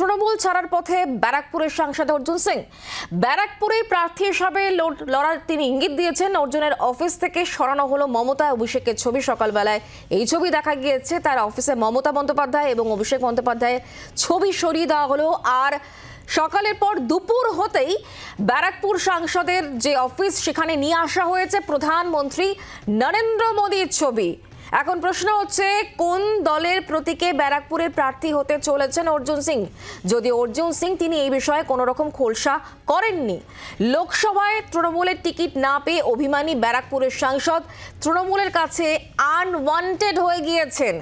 তৃণমূল ছাড়ার পথে ব্যারাকপুরের সাংসদ অর্জুন সিং। ব্যারাকপুরে প্রার্থী হিসাবে লড়ার তিনি ইঙ্গিত দিয়েছেন। অর্জুনের অফিস থেকে সরানো হলো মমতা অভিষেকের ছবি। সকালবেলায় এই ছবি দেখা গিয়েছে, তার অফিসে মমতা বন্দ্যোপাধ্যায় এবং অভিষেক বন্দ্যোপাধ্যায়ের ছবি সরিয়ে দেওয়া হলো। আর সকালের পর দুপুর হতেই ব্যারাকপুর সাংসদের যে অফিস, সেখানে নিয়ে আসা হয়েছে প্রধানমন্ত্রী নরেন্দ্র মোদীর ছবি। এখন প্রশ্ন হচ্ছে, কোন দলের প্রতীকে ব্যারাকপুরের প্রার্থী হতে চলেছেন অর্জুন সিং? যদি অর্জুন সিং তিনি এই বিষয়ে কোনো রকম খোলসা করেননি। লোকসভায় তৃণমূলের টিকিট না পেয়ে অভিমানী ব্যারাকপুরের সাংসদ তৃণমূলের কাছে আনওয়ান্টেড হয়ে গিয়েছেন,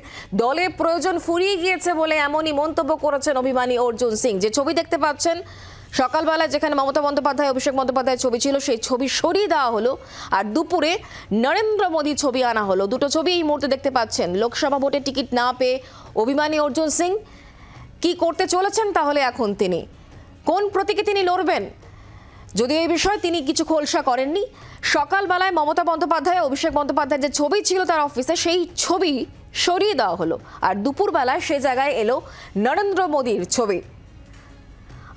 দলে প্রয়োজন ফুরিয়ে গিয়েছে বলে এমনই মন্তব্য করেছেন অভিমানী অর্জুন সিং। যে ছবি দেখতে পাচ্ছেন সকালবেলায়, যেখানে মমতা বন্দ্যোপাধ্যায় অভিষেক বন্দ্যোপাধ্যায়ের ছবি ছিল, সেই ছবি সরিয়ে দেওয়া হলো আর দুপুরে নরেন্দ্র মোদীর ছবি আনা হলো। দুটো ছবি এই মুহূর্তে দেখতে পাচ্ছেন। লোকসভা ভোটে টিকিট না পেয়ে অভিমানী অর্জুন সিং কি করতে চলেছেন, তাহলে এখন তিনি কোন প্রতীকে তিনি লড়বেন, যদিও এই বিষয়ে তিনি কিছু খোলসা করেননি। সকালবেলায় মমতা বন্দ্যোপাধ্যায় অভিষেক বন্দ্যোপাধ্যায়ের যে ছবি ছিল তার অফিসে, সেই ছবি সরিয়ে দেওয়া হলো আর দুপুরবেলায় সে জায়গায় এলো নরেন্দ্র মোদীর ছবি।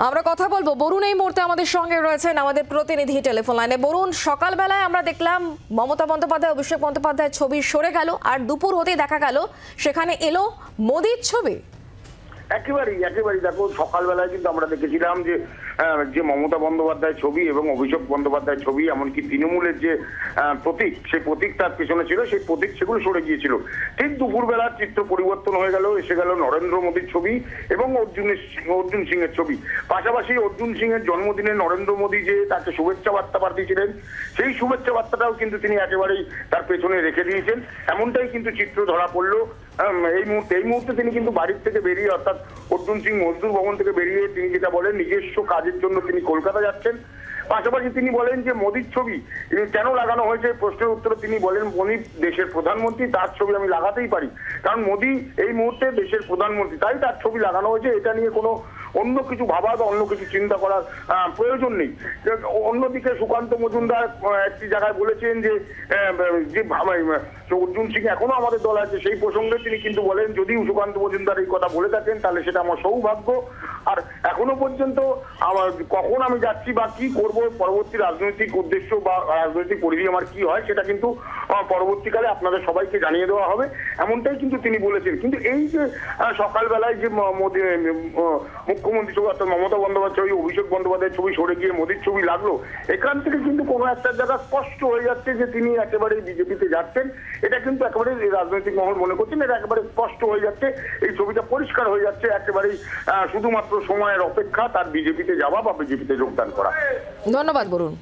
আমরা কথা বলবো, বরুণ এই মুহূর্তে আমাদের সঙ্গে রয়েছেন, আমাদের প্রতিনিধি টেলিফোন লাইনে। বরুণ, সকালবেলায় আমরা দেখলাম মমতা বন্দ্যোপাধ্যায় অভিষেক বন্দ্যোপাধ্যায়ের ছবি সরে গেল আর দুপুর হতেই দেখা গেল সেখানে এলো মোদীর ছবি। একেবারেই দেখো, সকালবেলায় কিন্তু আমরা দেখেছিলাম যে মমতা বন্দ্যোপাধ্যায়ের ছবি এবং অভিষেক বন্দ্যোপাধ্যায়ের ছবি, এমনকি তৃণমূলের যে প্রতীক, সেই প্রতীক তার পেছনে ছিল, সেই প্রতীক সেগুলো সরে গিয়েছিল। ঠিক দুপুরবেলার চিত্র পরিবর্তন হয়ে গেল, এসে গেল নরেন্দ্র মোদীর ছবি এবং অর্জুন সিং এর ছবি। পাশাপাশি অর্জুন সিং এর জন্মদিনে নরেন্দ্র মোদী যে তাকে শুভেচ্ছা বার্তা পাঠিয়েছিলেন, সেই শুভেচ্ছা বার্তাটাও কিন্তু তিনি একেবারেই তার পেছনে রেখে দিয়েছেন। এমনটাই কিন্তু চিত্র ধরা পড়লো এই মুহূর্তে তিনি কিন্তু বাড়ির থেকে বেরিয়ে, অর্থাৎ অর্জুন সিং মজদুর ভবন থেকে বেরিয়ে তিনি যেটা বলেন, নিজস্ব কাজের জন্য তিনি কলকাতা যাচ্ছেন। পাশাপাশি তিনি বলেন যে মোদীর ছবি কেন লাগানো হয়েছে, প্রশ্নের উত্তরে তিনি বলেন, মোদী দেশের প্রধানমন্ত্রী, তার ছবি আমি লাগাতেই পারি, কারণ মোদী এই মুহূর্তে দেশের প্রধানমন্ত্রী, তাই তার ছবি লাগানো হয়েছে। এটা নিয়ে কোনো অন্য কিছু ভাবা বা অন্য কিছু চিন্তা করার প্রয়োজন নেই। অন্যদিকে সুকান্ত মজুমদার একটি জায়গায় বলেছেন যে অর্জুন সিং এখনো আমাদের দল আছে, সেই প্রসঙ্গে তিনি কিন্তু বলেন, যদি সুকান্ত মজুমদার এই কথা বলে থাকেন তাহলে সেটা আমার সৌভাগ্য। আর এখনো পর্যন্ত আমার কখন আমি যাচ্ছি বা কি করব, পরবর্তী রাজনৈতিক উদ্দেশ্য বা রাজনৈতিক পরিধি আমার কি হয়, সেটা কিন্তু পরবর্তীকালে আপনাদের সবাইকে জানিয়ে দেওয়া হবে, এমনটাই কিন্তু তিনি বলেছেন। কিন্তু এই যে সকালবেলায় যে মুখ্যমন্ত্রী ছবি, অর্থাৎ মমতা বন্দ্যোপাধ্যায় ছবি, অভিষেক বন্দ্যোপাধ্যায়ের ছবি সরে গিয়ে মোদীর ছবি লাগলো, এখান থেকে কিন্তু কোনো একটা জায়গা স্পষ্ট হয়ে যাচ্ছে যে তিনি একেবারে বিজেপিতে যাচ্ছেন। এটা কিন্তু একেবারে রাজনৈতিক মহল মনে করছেন, এটা একেবারে স্পষ্ট হয়ে যাচ্ছে, এই ছবিটা পরিষ্কার হয়ে যাচ্ছে, একেবারেই শুধুমাত্র সময়ের অপেক্ষা তার বিজেপিতে যাওয়া বা বিজেপিতে যোগদান করা। ধন্যবাদ বরুণ।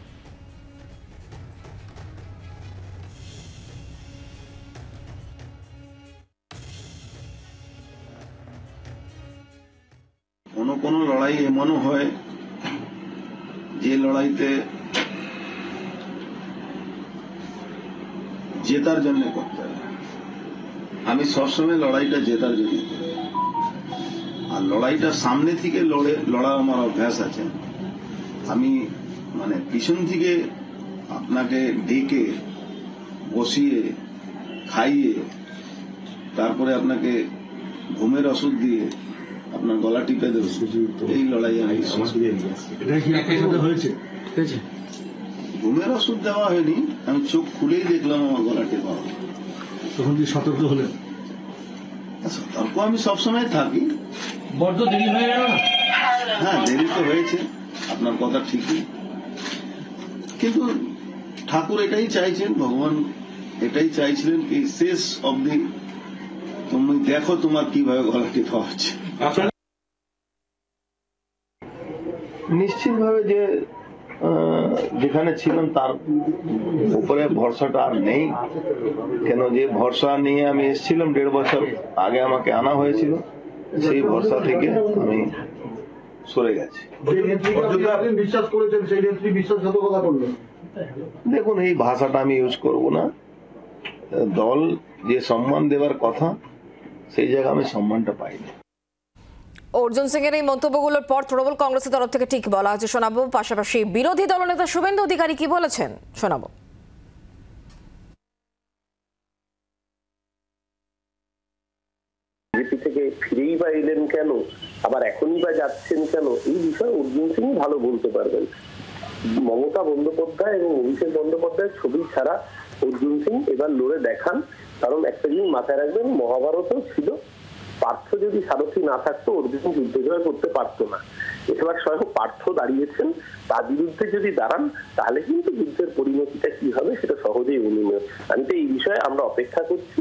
কোনো লড়াই এমনও হয় যে লড়াইতে জেতার জন্য করতে হয়। আমি সবসময় লড়াইটা জেতার জন্য করি, আর লড়াইটা সামনে থেকে লড়া আমার অভ্যাস আছে। আমি পিছন থেকে আপনাকে ডেকে বসিয়ে খাইয়ে তারপরে আপনাকে ঘুমের ওষুধ দিয়ে আপনার গলা টিপে দেবো, এই লড়াই আমি ঘুমের ওষুধ দেওয়া হয়নি, আমি চোখ খুলেই দেখলাম আমার গলা টেপা হবে, তখন কি সতর্ক হলেন? সতর্ক আমি সবসময় থাকি। বড্ড দেরি হয়ে গেল না? হ্যাঁ, দেরি তো হয়েছে, আপনার কথা ঠিকই, কিন্তু ঠাকুর এটাই চাইছেন, ভগবান এটাই চাইছিলেন কি শেষ অবধি তুমি দেখো তোমার কিভাবে গলা টেপা হচ্ছে। নিশ্চিতভাবে যে যেখানে ছিলাম তার উপরে ভরসাটা আর নেই, কেন যে ভরসা নিয়ে আমি এসেছিলাম 1.5 বছর আগে আমাকে আনা হয়েছিল, সেই ভরসা থেকে আমি সরে গেছি। বিশ্বাস করেছেন সেই নেত্রী বিশ্বাসঘাতকতা করলেন। দেখুন, এই ভাষাটা আমি ইউজ করব না। দল যে সম্মান দেওয়ার কথা, সেই জায়গায় আমি সম্মানটা পাইনি। অর্জুন সিং এর এই মন্তব্যগুলোর পর তৃণমূল কংগ্রেসের তরফ থেকে ঠিক বলা হয়েছে, শোনাবো। পাশাপাশি বিরোধী দলনেতা শুভেন্দু অধিকারী কি বলেছেন, শোনাবো। বিজেপি থেকে ফিরেই বা এলেন কেন? কেন, আবার এখনই বা যাচ্ছেন কেন, এই বিষয়ে অর্জুন সিং ভালো বলতে পারবেন। মমতা বন্দ্যোপাধ্যায় এবং অভিষেক বন্দ্যোপাধ্যায়ের ছবি ছাড়া অর্জুন সিং এবার লড়ে দেখান। কারণ একটা জিনিস মাথায় রাখবেন, মহাভারতও ছিল, পার্থ যদি সারথি না থাকতো অর্জুন যুদ্ধ জয় করতে পারতো না। এবার স্বয়ং পার্থ দাঁড়িয়েছেন, তার বিরুদ্ধে যদি দাঁড়ান তাহলে কিন্তু যুদ্ধের পরিণতিটা কি হবে সেটা সহজেই অনুমেয়। আমি তো এই বিষয়ে আমরা অপেক্ষা করছি,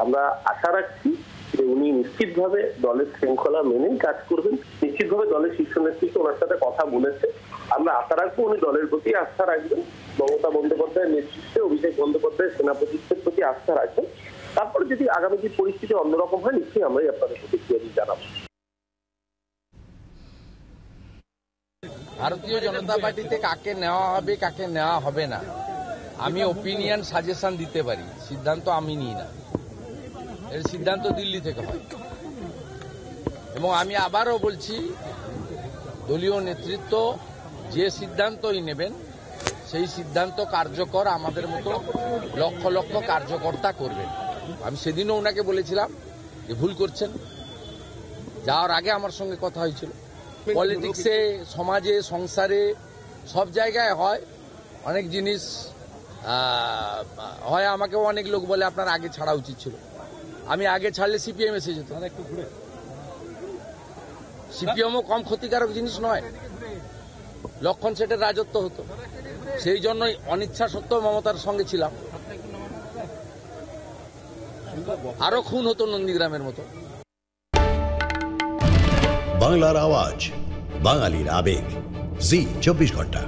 আমরা আশা রাখছি যে উনি নিশ্চিতভাবে দলের শৃঙ্খলা মেনেই কাজ করবেন। নিশ্চিতভাবে দলের শীর্ষ নেতৃত্ব ওনার সাথে কথা বলেছে, আমরা আশা রাখবো উনি দলের প্রতি আস্থা রাখবেন, মমতা বন্দ্যোপাধ্যায়ের নেতৃত্বে অভিষেক বন্দ্যোপাধ্যায়ের সেনাপতিত্বের প্রতি আস্থা রাখবেন। তারপরে যদি আগামী যে পরিস্থিতি অন্যরকম হয় নিশ্চয়ই আমরাই আপনাদের প্রতিক্রিয়া জানাবো। ভারতীয় জনতা পার্টিতে কাকে নেওয়া হবে কাকে নেওয়া হবে না আমি ওপিনিয়ন সাজেশন দিতে পারি, সিদ্ধান্ত আমি নিই না, এর সিদ্ধান্ত দিল্লি থেকে হয়। এবং আমি আবারও বলছি, দলীয় নেতৃত্ব যে সিদ্ধান্তই নেবেন সেই সিদ্ধান্ত কার্যকর আমাদের মতো লক্ষ লক্ষ কার্যকর্তা করবেন। আমি সেদিনও ওনাকে বলেছিলাম যে ভুল করছেন, যাওয়ার আগে আমার সঙ্গে কথা হয়েছিল। পলিটিক্সে, সমাজে, সংসারে সব জায়গায় হয় অনেক জিনিস হয়। আমাকেও অনেক লোক বলে আপনার আগে ছাড়া উচিত ছিল। আমি আগে ছাড়লে সিপিএম এসে যেত। সিপিএমও কম ক্ষতিকারক জিনিস নয়, লক্ষণ সেটের রাজত্ব হতো। সেই জন্যই অনিচ্ছা সত্ত্বেও মমতার সঙ্গে ছিলাম। আরো খুন হতো নন্দীগ্রামের মতো। বাংলার আওয়াজ, বাঙালির আবেগ, জি 24 ঘন্টা।